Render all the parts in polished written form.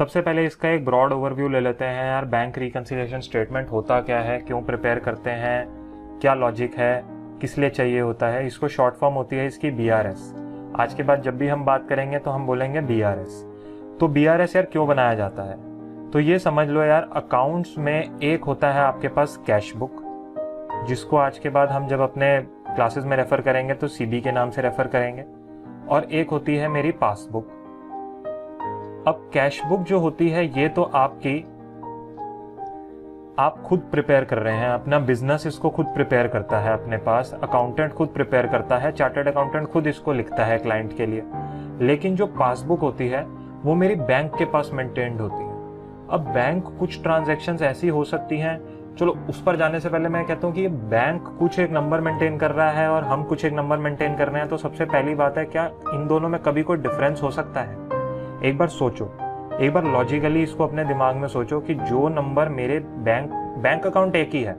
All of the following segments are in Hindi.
सबसे पहले इसका एक ब्रॉड ओवरव्यू ले लेते हैं यार। बैंक रिकंसिलिएशन स्टेटमेंट होता क्या है, क्यों प्रिपेयर करते हैं, क्या लॉजिक है, किस लिए चाहिए होता है। इसको शॉर्ट फॉर्म होती है इसकी BRS। आज के बाद जब भी हम बात करेंगे तो हम बोलेंगे BRS। तो BRS यार क्यों बनाया जाता है, तो ये समझ लो यार, अकाउंट्स में एक होता है आपके पास कैश बुक, जिसको आज के बाद हम जब अपने क्लासेस में रेफर करेंगे तो CB के नाम से रेफर करेंगे, और एक होती है मेरी पासबुक। अब कैश बुक जो होती है ये तो आप खुद प्रिपेयर कर रहे हैं, अपना बिजनेस इसको खुद प्रिपेयर करता है, अपने पास अकाउंटेंट खुद प्रिपेयर करता है, चार्टर्ड अकाउंटेंट खुद इसको लिखता है क्लाइंट के लिए। लेकिन जो पासबुक होती है वो मेरी बैंक के पास मेंटेन्ड होती है। अब बैंक कुछ ट्रांजैक्शंस ऐसी हो सकती हैं, चलो उस पर जाने से पहले मैं कहता हूँ कि बैंक कुछ एक नंबर मेंटेन कर रहा है और हम कुछ एक नंबर मेंटेन कर रहे हैं, तो सबसे पहली बात है, क्या इन दोनों में कभी कोई डिफरेंस हो सकता है? एक बार सोचो, एक बार लॉजिकली इसको अपने दिमाग में सोचो कि जो नंबर मेरे बैंक अकाउंट एक ही है,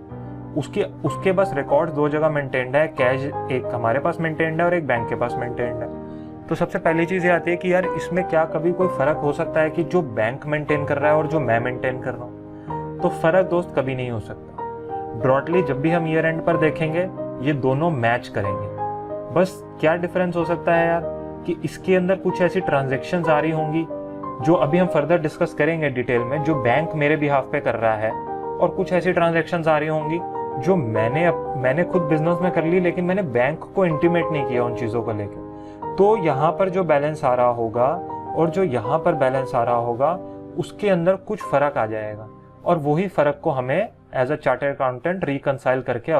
उसके बस रिकॉर्ड दो जगह मेंटेन्ड है, कैश एक हमारे पास मेंटेन्ड है और एक बैंक के पास मेंटेन्ड है। तो सबसे पहली चीज ये आती है कि यार इसमें क्या कभी कोई फर्क हो सकता है कि जो बैंक मेंटेन कर रहा है और जो मैं मेंटेन कर रहा हूँ? तो फर्क दोस्त कभी नहीं हो सकता। ब्रॉडली जब भी हम ईयर एंड पर देखेंगे ये दोनों मैच करेंगे। बस क्या डिफरेंस हो सकता है यार कि इसके अंदर कुछ ऐसी ट्रांजैक्शंस आ रही होंगी जो अभी हम फर्दर डिस्कस करेंगे डिटेल में, जो बैंक मेरे बिहाफ पे कर रहा है, और कुछ ऐसी ट्रांजैक्शंस आ रही होंगी जो मैंने खुद बिजनेस में कर ली लेकिन मैंने बैंक को इंटीमेट नहीं किया उन चीजों को लेकर। तो यहाँ पर जो बैलेंस आ रहा होगा और जो यहाँ पर बैलेंस आ रहा होगा उसके अंदर कुछ फर्क आ जाएगा, और वही फर्क को हमें as a chartered accountant reconcile करके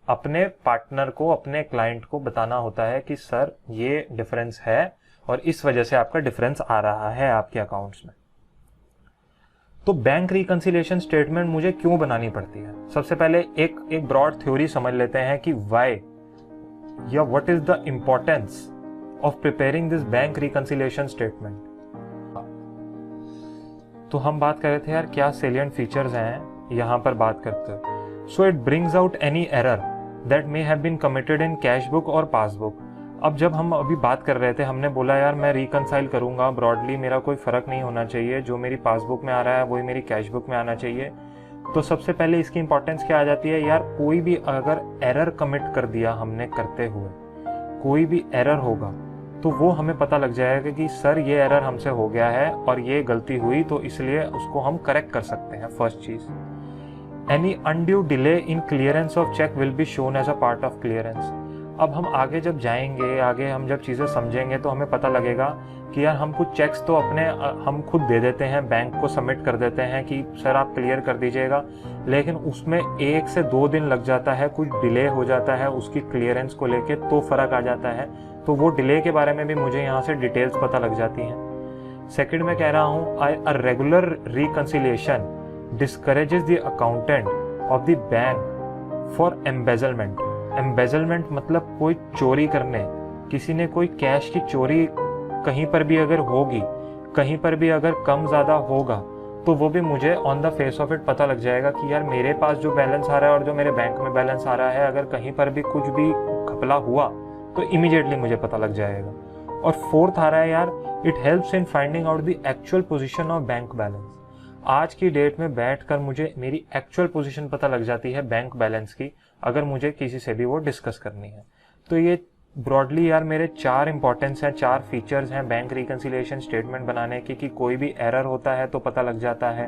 अपने पार्टनर को, अपने क्लाइंट को बताना होता है कि सर ये डिफरेंस है और इस वजह से आपका डिफरेंस आ रहा है आपके अकाउंट्स में। तो बैंक रिकंसिलिएशन स्टेटमेंट मुझे क्यों बनानी पड़ती है? सबसे पहले एक ब्रॉड थ्योरी समझ लेते हैं कि व्हाई या what is the importance of preparing this bank reconciliation statement. तो हम बात कर रहे थे यार क्या सेलिएंट फीचर्स हैं यहां पर बात करते हैं। So it brings out any error that may have been committed in cash book और पासबुक। अब जब हम अभी बात कर रहे थे, हमने बोला यार मैं रिकंसाइल करूंगा ब्रॉडली, मेरा कोई फर्क नहीं होना चाहिए, जो मेरी पासबुक में आ रहा है वही मेरी कैश बुक में आना चाहिए। तो सबसे पहले इसकी इंपॉर्टेंस क्या आ जाती है यार, कोई भी अगर एरर कमिट कर दिया हमने करते हुए, कोई भी एरर होगा तो वो हमें पता लग जाएगा कि सर ये एरर हमसे हो गया है और ये गलती हुई, तो इसलिए उसको हम करेक्ट कर सकते हैं। फर्स्ट चीज, any undue delay in clearance of cheque will be shown as a part of clearance. अब हम आगे जब जाएंगे, आगे हम जब चीज़ें समझेंगे तो हमें पता लगेगा कि यार हम कुछ चेक्स तो हम खुद दे देते हैं, बैंक को सबमिट कर देते हैं कि सर आप क्लियर कर दीजिएगा, लेकिन उसमें 1 से 2 दिन लग जाता है, कुछ डिले हो जाता है उसकी क्लियरेंस को लेके, तो फर्क आ जाता है। तो वो डिले के बारे में भी मुझे यहाँ से डिटेल्स पता लग जाती हैं। सेकंड में कह रहा हूँ, a regular reconciliation discourages the accountant of the bank for embezzlement. Embezzlement मतलब कोई चोरी करने, किसी ने कोई कैश की चोरी कहीं पर भी अगर होगी, कहीं पर भी अगर कम ज्यादा होगा, तो वो भी मुझे on the face of it पता लग जाएगा कि यार मेरे पास जो बैलेंस आ रहा है और जो मेरे बैंक में बैलेंस आ रहा है, अगर कहीं पर भी कुछ भी घपला हुआ तो इमीडिएटली मुझे पता लग जाएगा। और फोर्थ आ रहा है यार, it helps in finding out the actual position of bank balance. आज की डेट में बैठकर मुझे मेरी एक्चुअल पोजीशन पता लग जाती है बैंक बैलेंस की, अगर मुझे किसी से भी वो डिस्कस करनी है। तो ये ब्रॉडली यार मेरे 4 इंपॉर्टेंस हैं, 4 फीचर्स हैं बैंक रिकंसिलिएशन स्टेटमेंट बनाने की, कि कोई भी एरर होता है तो पता लग जाता है,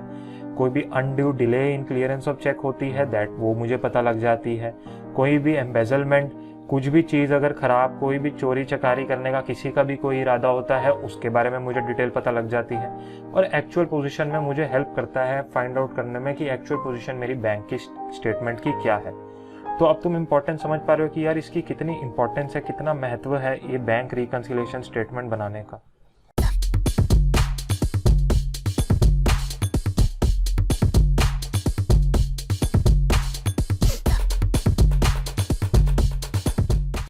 कोई भी undue delay in clearance of cheque होती है दैट वो मुझे पता लग जाती है, कोई भी एम्बेजलमेंट, कुछ भी चीज़ अगर खराब, कोई भी चोरी चकारी करने का किसी का भी कोई इरादा होता है उसके बारे में मुझे डिटेल पता लग जाती है, और एक्चुअल पोजीशन में मुझे हेल्प करता है फाइंड आउट करने में कि एक्चुअल पोजीशन मेरी बैंक की स्टेटमेंट की क्या है। तो अब तुम इंपॉर्टेंस समझ पा रहे हो कि यार इसकी कितनी इंपॉर्टेंस है, कितना महत्व है ये बैंक रिकंसिलिएशन स्टेटमेंट बनाने का।